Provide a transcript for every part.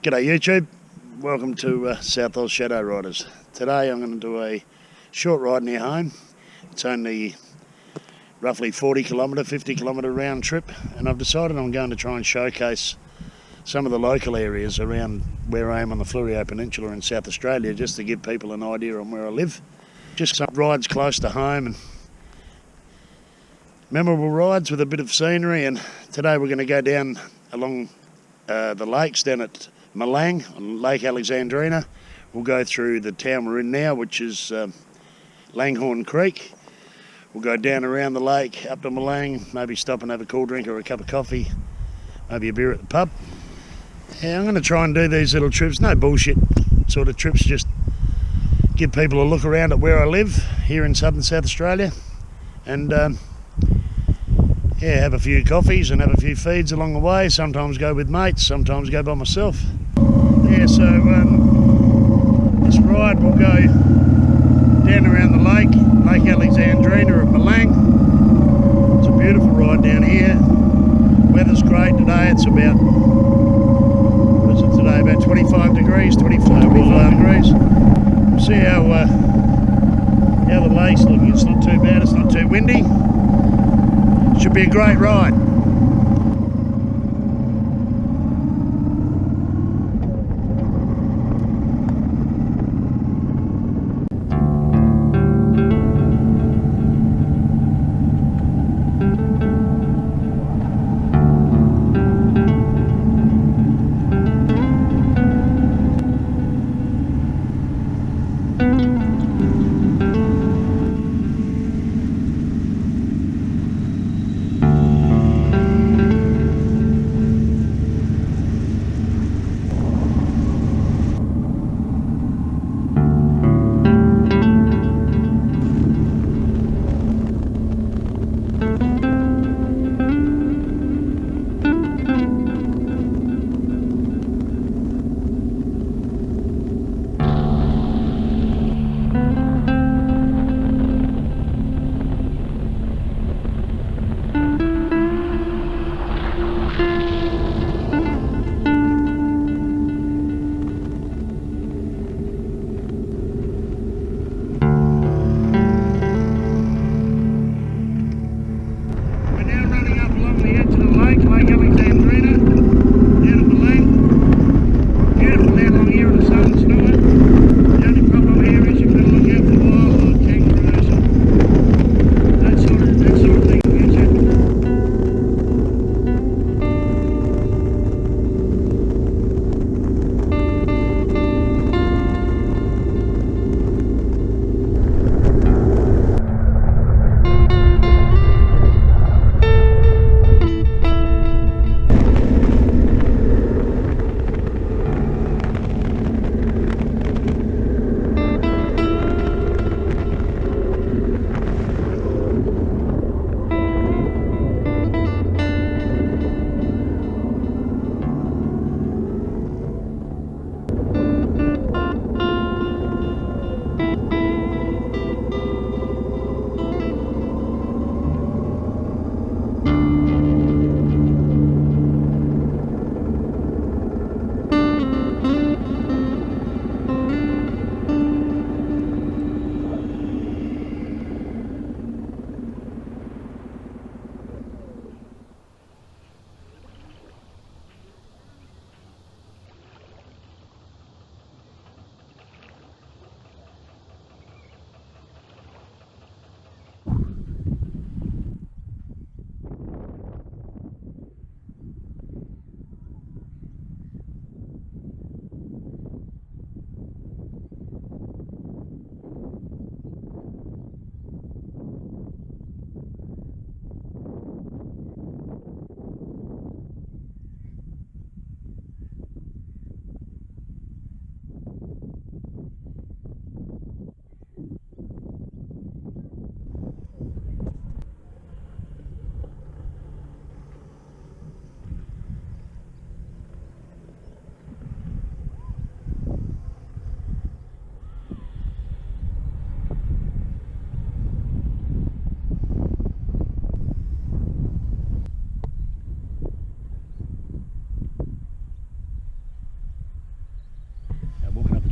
G'day YouTube, welcome to South Oz Shadow Riders. Today I'm going to do a short ride near home. It's only roughly 50 kilometre round trip, and I've decided I'm going to try and showcase some of the local areas around where I am on the Fleurieu Peninsula in South Australia, just to give people an idea on where I live. Just some rides close to home and memorable rides with a bit of scenery. And today we're going to go down along the lakes down at Malang on Lake Alexandrina. We'll go through the town we're in now, which is Langhorne Creek. We'll go down around the lake up to Malang, maybe stop and have a cool drink or a cup of coffee, maybe a beer at the pub. Yeah, I'm going to try and do these little trips, no bullshit sort of trips, just give people a look around at where I live here in southern South Australia, and have a few coffees and have a few feeds along the way. Sometimes go with mates, sometimes go by myself. So this ride will go down around the Lake Alexandrina at Malang. It's a beautiful ride down here. Weather's great today. It's about, what is it today, about 25 degrees, 25 degrees. We'll see how the lake's looking. It's not too bad, it's not too windy. Should be a great ride.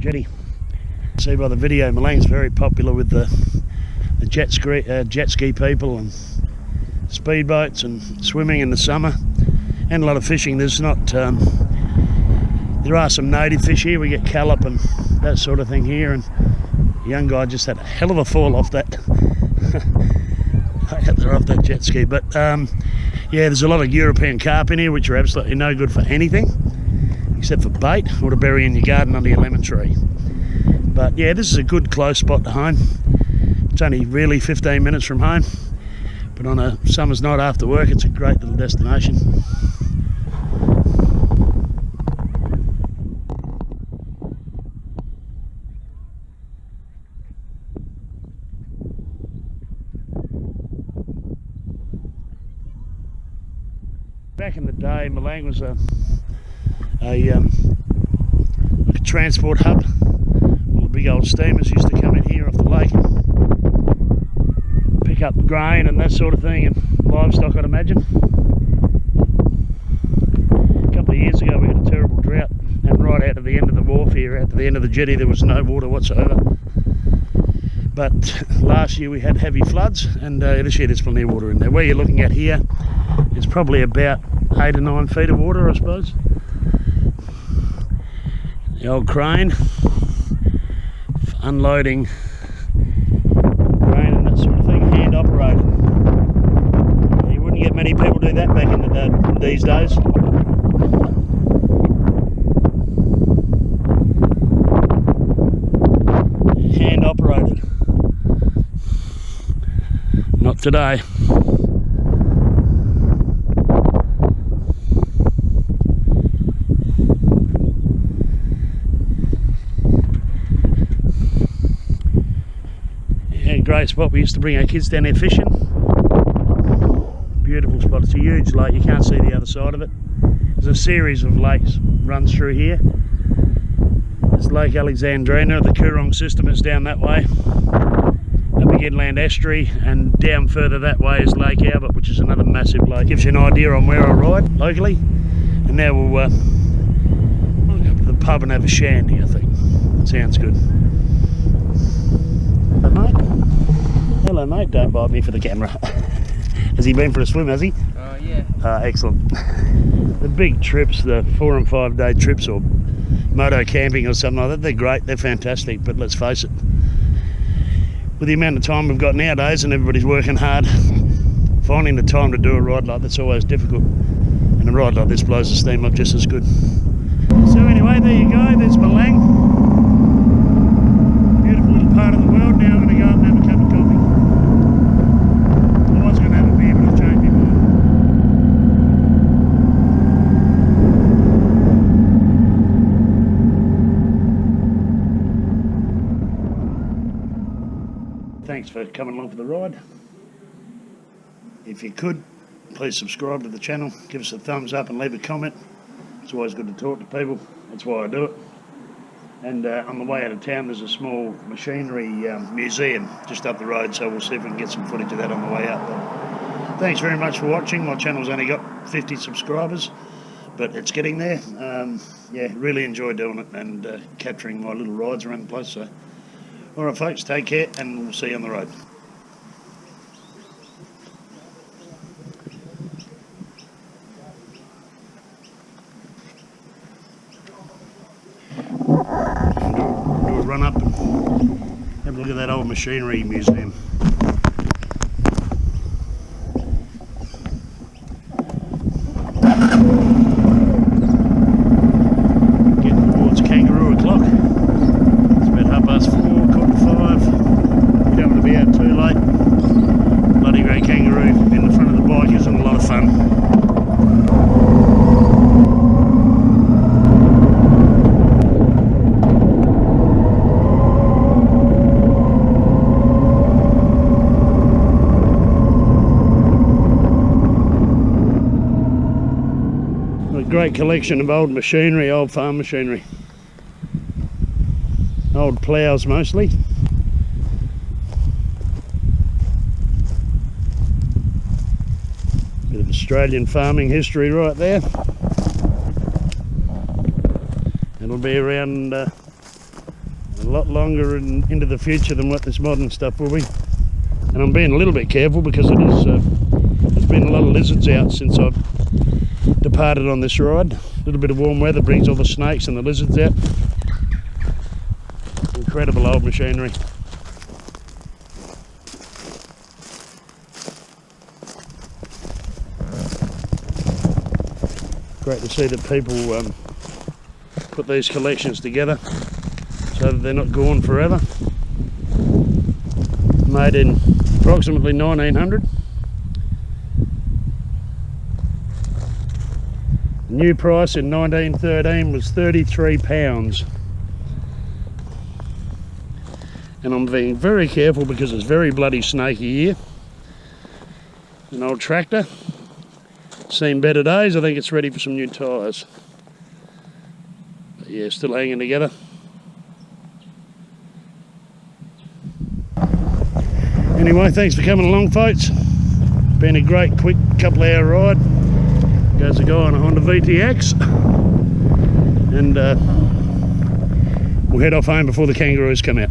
jetty. See by the video, Malang's very popular with the jet ski people and speedboats and swimming in the summer, and a lot of fishing. There's not there are some native fish here. We get callop and that sort of thing here, and the young guy just had a hell of a fall off that off that jet ski. But yeah, there's a lot of European carp in here which are absolutely no good for anything except for bait or to bury in your garden under your lemon tree. But yeah, this is a good close spot to home. It's only really 15 minutes from home, but on a summer's night after work, it's a great little destination. Back in the day, Malang was like a transport hub. All the big old steamers used to come in here off the lake, pick up grain and that sort of thing, and livestock, I'd imagine. A couple of years ago we had a terrible drought, and right out to the end of the wharf here, out to the end of the jetty, there was no water whatsoever. But last year we had heavy floods, and this year there's plenty of water in there. Where you're looking at here, it's probably about 8 or 9 feet of water, I suppose. The old crane for unloading grain and that sort of thing, hand operated. You wouldn't get many people do that back in the day, these days. Hand operated. Not today. Great spot. We used to bring our kids down here fishing. Beautiful spot. It's a huge lake. You can't see the other side of it. There's a series of lakes runs through here. There's Lake Alexandrina. The Coorong system is down that way. A big inland estuary, and down further that way is Lake Albert, which is another massive lake. Gives you an idea on where I ride locally. And now we'll go up to the pub and have a shandy, I think. Sounds good. Hello, mate. Hello, mate. Don't bite me for the camera. Has he been for a swim, has he? Yeah. Excellent. The big trips, the 4 and 5 day trips, or moto camping or something like that, they're great, they're fantastic, but let's face it, with the amount of time we've got nowadays and everybody's working hard, finding the time to do a ride like that's always difficult, and a ride like this blows the steam up just as good. So anyway, there you go, there's Malang. Beautiful little part of the world. Now I'm going to go up and have a cup of coffee. I was going to have a beer, but I've changed my mind. Thanks for coming along for the ride. If you could, please subscribe to the channel, give us a thumbs up and leave a comment. It's always good to talk to people, that's why I do it. And on the way out of town there's a small machinery museum just up the road, so we'll see if we can get some footage of that on the way up. But thanks very much for watching. My channel's only got 50 subscribers, but it's getting there. Yeah, really enjoy doing it and capturing my little rides around the place. So, alright folks, take care and we'll see you on the road. Do a run up and have a look at that old machinery museum. Getting towards Kangaroo O'Clock. It's about 4:30, 4:45. You don't want to be out too late. Bloody great kangaroo in the front of the bike is a lot of fun. Great collection of old machinery, old farm machinery. Old ploughs mostly. Bit of Australian farming history right there. It'll be around a lot longer and into the future than what this modern stuff will be. And I'm being a little bit careful because it is, there's been a lot of lizards out since I've departed on this ride. A little bit of warm weather brings all the snakes and the lizards out. Incredible old machinery. Great to see that people put these collections together so that they're not gone forever. Made in approximately 1900. The new price in 1913 was £33. And I'm being very careful because it's very bloody snaky here. An old tractor. Seen better days. I think it's ready for some new tyres. But yeah, still hanging together. Anyway, thanks for coming along, folks. Been a great quick couple hour ride. Goes a guy on a Honda VTX. And we'll head off home before the kangaroos come out.